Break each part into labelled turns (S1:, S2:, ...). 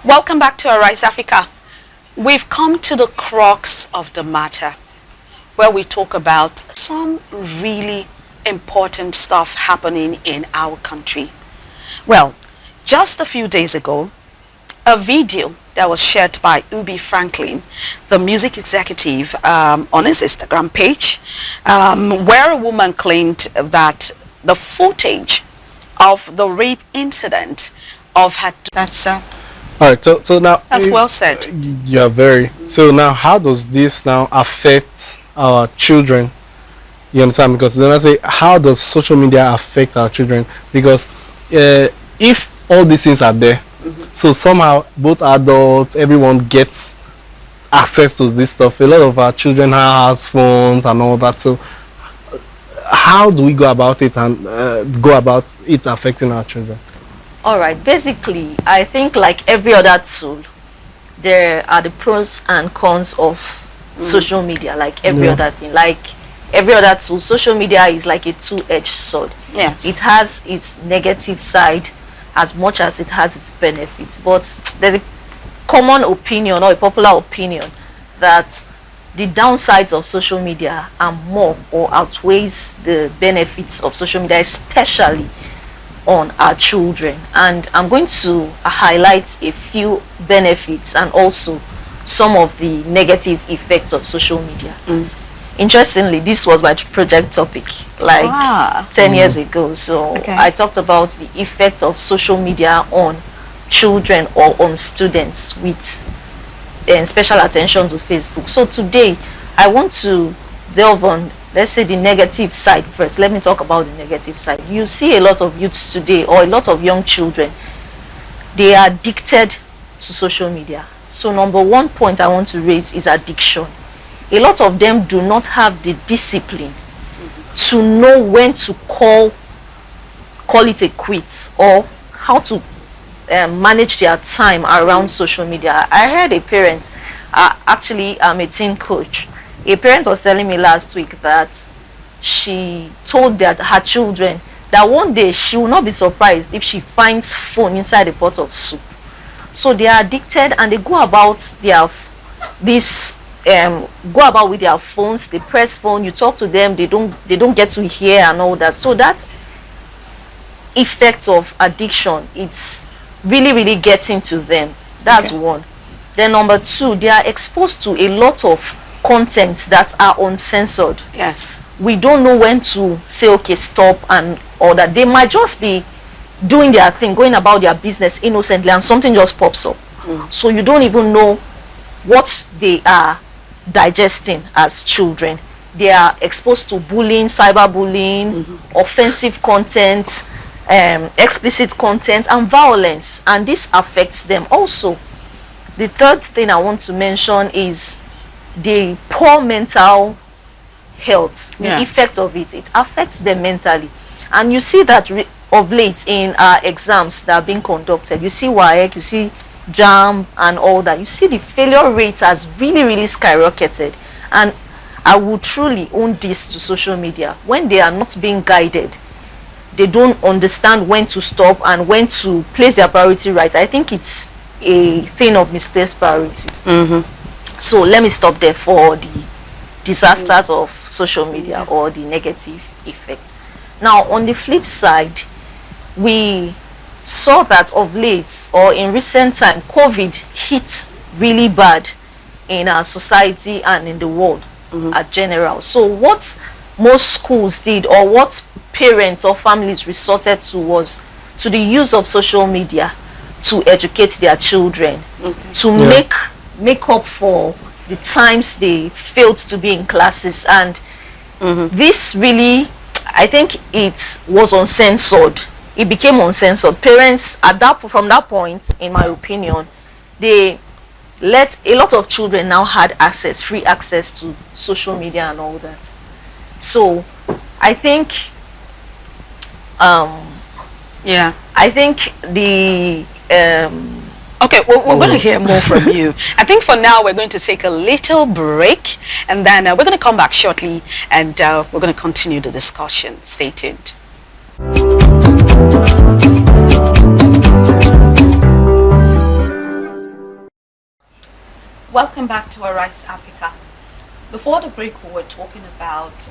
S1: Welcome back to Arise Africa. We've come to the crux of the matter where we talk about some really important stuff happening in our country. Well, just a few days ago, a video that was shared by Ubi Franklin, the music executive, on his Instagram page, where a woman claimed that the footage of the rape incident of her... That's
S2: all right, so now
S1: that's well said.
S2: Yeah, very. So now, how does this now affect our children? You understand? Because then I say, how does social media affect our children? Because if all these things are there, so somehow both adults, everyone gets access to this stuff. A lot of our children have phones and all that. So how do we go about it and go about it affecting our children?
S3: All right, basically, I think like every other tool, there are the pros and cons of social media, like every other thing. Like every other tool, social media is like a two-edged sword.
S1: Yes.
S3: It has its negative side as much as it has its benefits. But there's a common opinion or a popular opinion that the downsides of social media are more or outweighs the benefits of social media, especially on our children. And I'm going to highlight a few benefits and also some of the negative effects of social media. Interestingly, this was my project topic like 10 years ago. So I talked about the effect of social media on children or on students with special attention to Facebook. So today I want to delve on, let's say, the negative side first. Let me talk about the negative side. You see a lot of youths today, or a lot of young children, they are addicted to social media. So number one point I want to raise is addiction. A lot of them do not have the discipline to know when to call it a quit, or how to manage their time around social media. I heard a parent, actually I'm a teen coach, a parent was telling me last week that she told that her children that one day she will not be surprised if she finds phone inside a pot of soup. So they are addicted and they go about their go about with their phones. They press phone, you talk to them, they don't get to hear and all that. So that effect of addiction, it's really getting to them. That's one. Then number two, they are exposed to a lot of content that are uncensored.
S1: Yes.
S3: We don't know when to say okay, stop, and or that they might just be doing their thing, going about their business innocently, and something just pops up. So you don't even know what they are digesting as children. They are exposed to bullying, cyberbullying, offensive content, explicit content, and violence, and this affects them also. The third thing I want to mention is the poor mental health. The effect of it affects them mentally, and you see that of late in our exams that are being conducted. You see WAEC, you see JAM and all that. You see the failure rate has really skyrocketed, and I would truly own this to social media. When they are not being guided, they don't understand when to stop and when to place their priority right. I think it's a thing of misplaced priorities. So let me stop there for the disasters of social media or the negative effects. Now on the flip side, we saw that of late, or in recent time, COVID hit really bad in our society and in the world at general. So what most schools did, or what parents or families resorted to, was to the use of social media to educate their children, to make up for the times they failed to be in classes. And this really, I think it was uncensored. It became uncensored. Parents from that point, in my opinion, they let a lot of children now had free access to social media and all that. So I think I think the
S1: okay, well, we're going to hear more from you. I think for now we're going to take a little break, and then we're going to come back shortly, and we're going to continue the discussion. Stay tuned. welcome back to Arise Africa. Before the break, we were talking about,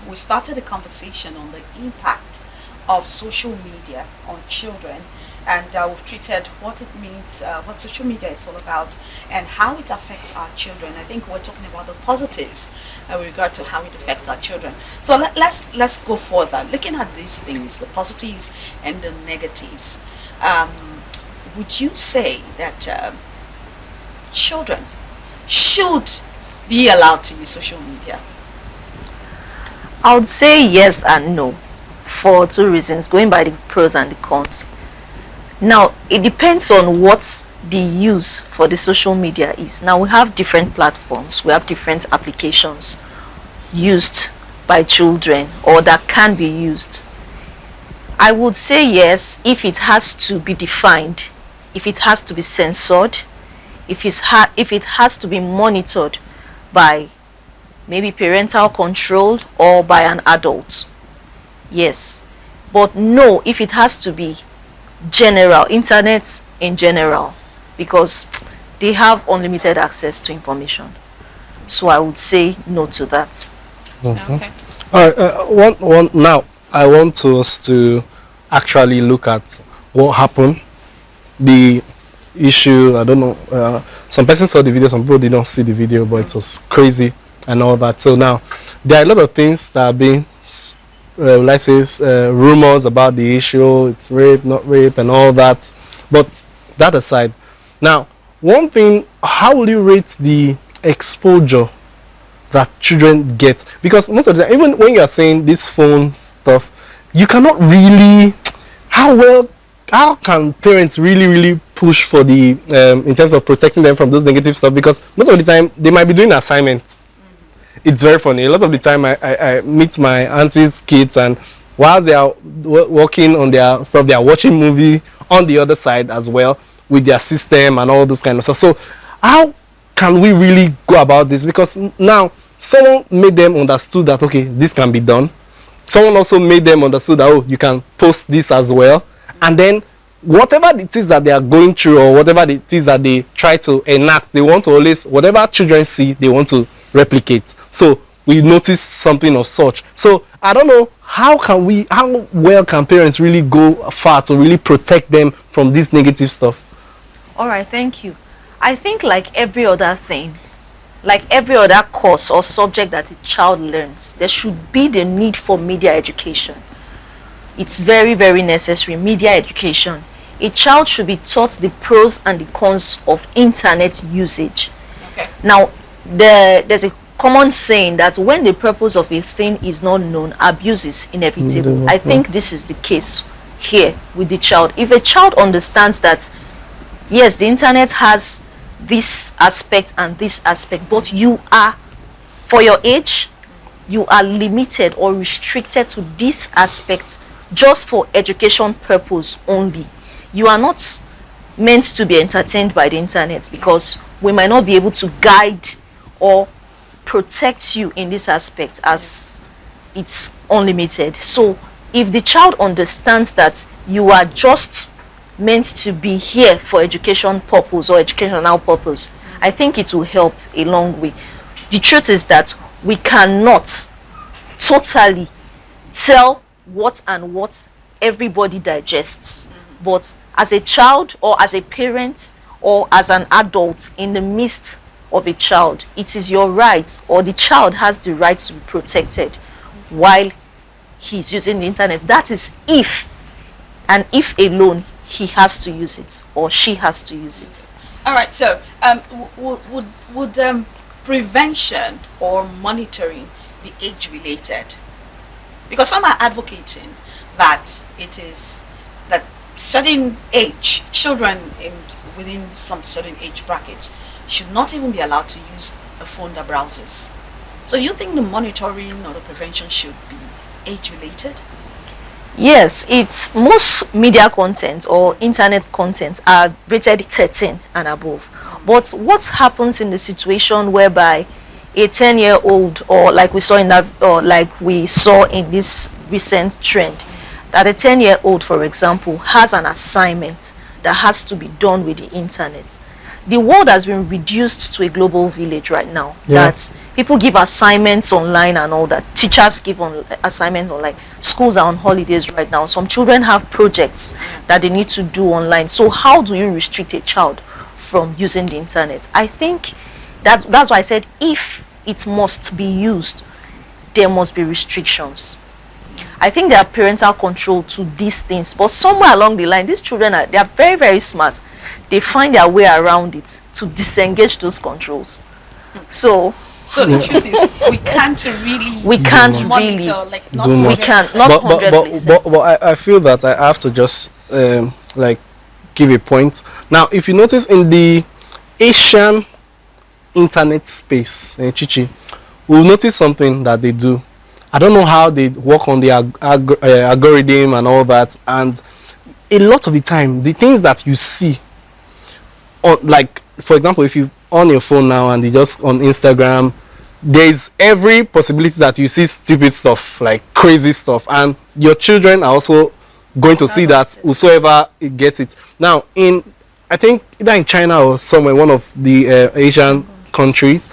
S1: we started a conversation on the impact of social media on children, and we've treated what it means, what social media is all about, and how it affects our children. I think we're talking about the positives with regard to how it affects our children. So let's go further, looking at these things, the positives and the negatives. Would you say that children should be allowed to use social media?
S3: I would say yes and no, for two reasons, going by the pros and the cons. Now, it depends on what the use for the social media is. Now, we have different platforms, we have different applications used by children or that can be used. I would say yes if it has to be defined, if it has to be censored, if it has to be monitored by maybe parental control or by an adult. Yes. But no if it has to be general, internet in general, because they have unlimited access to information. So I would say no to that.
S1: Okay.
S2: All right. One. Now, I want us to actually look at what happened. The issue. I don't know. Some persons saw the video. Some people did not see the video, but it was crazy and all that. So now, there are a lot of things that are being, let's say, rumors about the issue. It's rape, not rape, and all that. But that aside, now, one thing, how will you rate the exposure that children get? Because most of the time, even when you are saying this phone stuff, you cannot really, how can parents really push for the in terms of protecting them from those negative stuff? Because most of the time they might be doing assignments. It's very funny. A lot of the time I meet my auntie's kids, and while they are working on their stuff, they are watching movie on the other side as well with their system and all those kind of stuff. So how can we really go about this? Because now someone made them understood that, okay, this can be done. Someone also made them understood that, oh, you can post this as well. And then whatever it is that they are going through, or whatever it is that they try to enact, they want to always, whatever children see, they want to replicate. So we notice something of such. So I don't know, how well can parents really go far to really protect them from this negative stuff?
S3: All right, thank you. I think like every other thing, like every other course or subject that a child learns, there should be the need for media education. It's very necessary, media education. A child should be taught the pros and the cons of internet usage.
S1: Okay.
S3: Now, there's a common saying that when the purpose of a thing is not known, abuse is inevitable. I think this is the case here with the child. If a child understands that, yes, the internet has this aspect and this aspect, but you are, for your age, you are limited or restricted to this aspect just for education purpose only. You are not meant to be entertained by the internet, because we might not be able to guide or protect you in this aspect as it's unlimited. So if the child understands that you are just meant to be here for education purpose or educational purpose, I think it will help a long way. The truth is that we cannot totally tell what everybody digests, but as a child or as a parent or as an adult in the midst of a child, it is your right, or the child has the right to be protected while he's using the internet. That is if, and if alone, he has to use it or she has to use it.
S1: All right. So, would prevention or monitoring be age-related? Because some are advocating that it is that certain age children within some certain age brackets should not even be allowed to use a phone that browses. So you think the monitoring or the prevention should be age-related?
S3: Yes, it's most media content or internet content are rated 13 and above. But what happens in the situation whereby a 10-year-old, or like we saw in that, or like we saw in this recent trend, that a 10-year-old, for example, has an assignment that has to be done with the internet. the world has been reduced to a global village right now.
S2: Yeah.
S3: That people give assignments online and all that. Teachers give assignments online. Schools are on holidays right now. Some children have projects that they need to do online. So how do you restrict a child from using the internet? I think that's why I said if it must be used, there must be restrictions. I think there are parental control to these things, but somewhere along the line, these children they are very, very smart. They find their way around it to disengage those controls. So
S1: the truth is, we can't really monitor, like not
S2: Do much.
S3: we can't, not
S2: but
S3: 100%.
S2: but I feel that I have to just like give a point. Now, if you notice in the Asian internet space, Chichi, we'll notice something that they do. I don't know how they work on the algorithm and all that, and a lot of the time, the things that you see, on, like for example, if you on your phone now and you just on Instagram, there's every possibility that you see stupid stuff, like crazy stuff, and your children are also going to see that whosoever gets it. Now, I think either in China or somewhere, one of the Asian countries,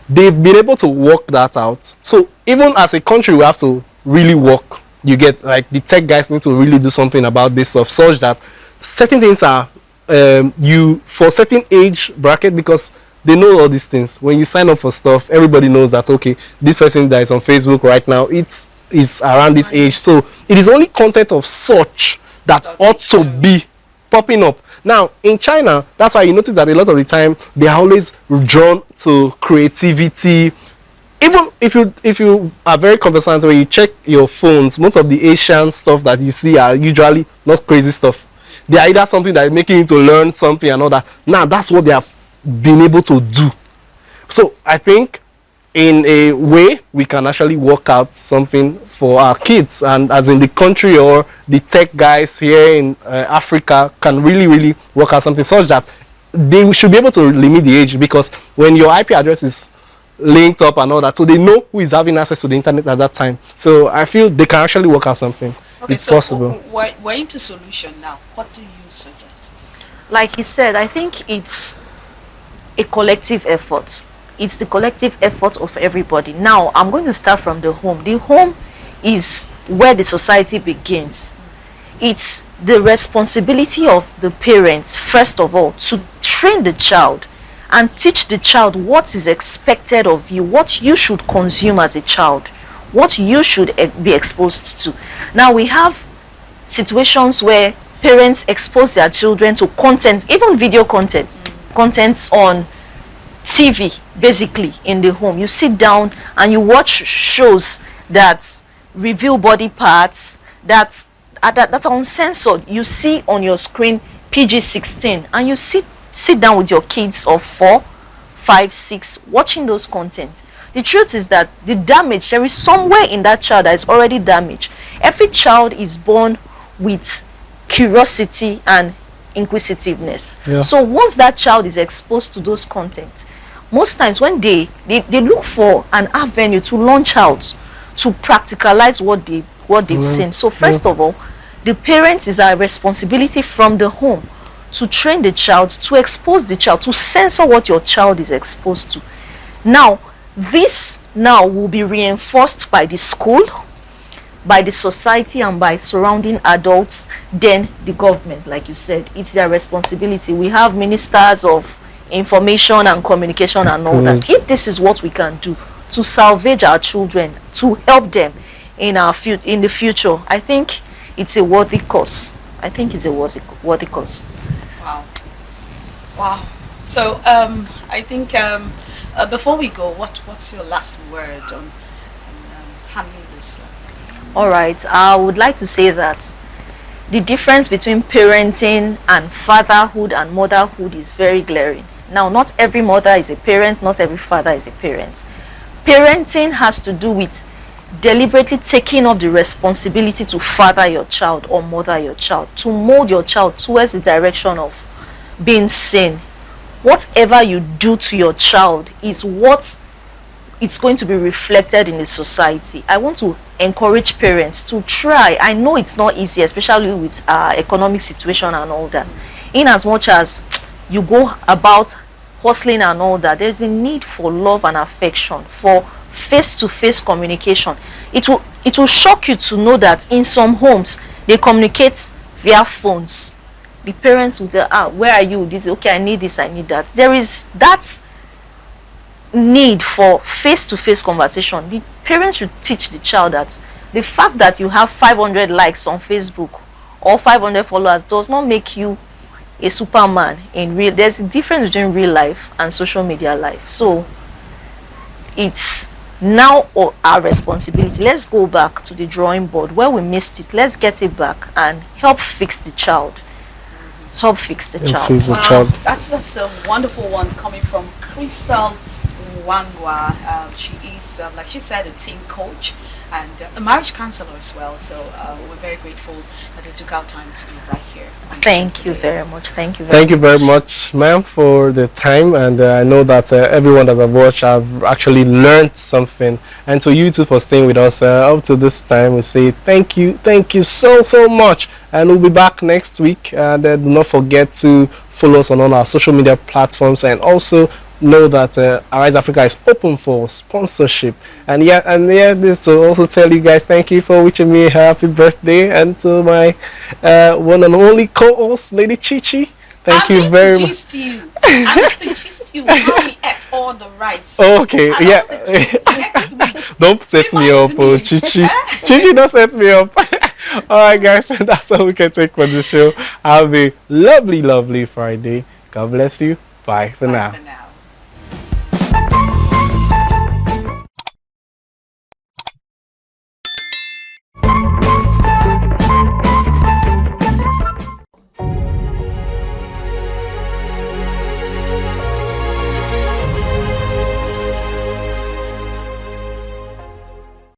S2: they've been able to work that out. So even as a country, we have to really work. You get, like, the tech guys need to really do something about this stuff, such that certain things are for certain age bracket, because they know all these things. When you sign up for stuff, everybody knows that, okay, this person that is on Facebook right now, it is around this age. So it is only content of such that ought to be popping up. Now, in China, that's why you notice that a lot of the time, they are always drawn to creativity. Even if you are very conversant, when you check your phones, most of the Asian stuff that you see are usually not crazy stuff. They are either something that is making you to learn something and all that. Now, that's what they have been able to do. So I think in a way we can actually work out something for our kids, and as in the country or the tech guys here in Africa can really work out something such that they should be able to limit the age, because when your IP address is linked up and all that, so they know who is having access to the internet at that time. So I feel they can actually work out something. Okay, it's so possible.
S1: We're into solution now. What do you suggest?
S3: Like he said, I think it's a collective effort. It's the collective effort of everybody. Now, I'm going to start from the home. The home is where the society begins. It's the responsibility of the parents, first of all, to train the child and teach the child what is expected of you, what you should consume as a child, what you should be exposed to. Now, we have situations where parents expose their children to content, even video content, contents on TV, basically, in the home. You sit down and you watch shows that reveal body parts that are uncensored. You see on your screen PG-16, and you sit down with your kids of 4, 5, 6 watching those content. The truth is that the damage, there is somewhere in that child that is already damaged. Every child is born with curiosity and inquisitiveness. Yeah. So once that child is exposed to those content, most times when they look for an avenue to launch out, to practicalize what they've seen. So first of all, the parents is our responsibility from the home to train the child, to expose the child, to censor what your child is exposed to. Now, this now will be reinforced by the school, by the society, and by surrounding adults. Then the government, like you said, it's their responsibility. We have ministers of information and communication and all that. If this is what we can do to salvage our children, to help them in the future, I think it's a worthy cause. I think it's a worthy cause.
S1: Wow. So I think before we go, what's your last word on handling this?
S3: All right, I would like to say that the difference between parenting and fatherhood and motherhood is very glaring. Now, not every mother is a parent, not every father is a parent. Parenting has to do with deliberately taking up the responsibility to father your child or mother your child, to mold your child towards the direction of being seen. Whatever you do to your child is what it's going to be reflected in the society. I want to encourage parents to try. I know it's not easy, especially with economic situation and all that. In as much as you go about hustling and all that. There's a need for love and affection, for face-to-face communication. It will shock you to know that in some homes they communicate via phones. The parents will tell, where are you? This, okay, I need this, I need that. There is that need for face-to-face conversation. The parents should teach the child that the fact that you have 500 likes on Facebook or 500 followers does not make you a superman in real. There's a difference between real life and social media life. So it's now our responsibility. Let's go back to the drawing board where we missed it. Let's get it back and help fix the child. Help fix the child.
S2: Fix the child.
S1: That's a wonderful one coming from Crystal Wangwa. She is, like she said, a teen coach and a marriage counselor as well. So we're very grateful that they took out time to be right here.
S3: Thank you very much. Thank you
S2: very much, ma'am, for the time. And I know that everyone that have watched have actually learned something. And to you too for staying with us up to this time, we say thank you so much. And we'll be back next week. And do not forget to follow us on all our social media platforms, and also know that Arise Africa is open for sponsorship. And this to also tell you guys thank you for wishing me a happy birthday, and to my one and only co-host, Lady Chichi. Thank you very much.
S1: I'm going to gist you how we ate all the rice.
S2: Okay, yeah.
S1: Next week.
S2: Don't set me up, oh, Chichi. Chichi, don't set me up. Alright, guys, and that's all we can take for the show. Have a lovely Friday. God bless you. Bye for now.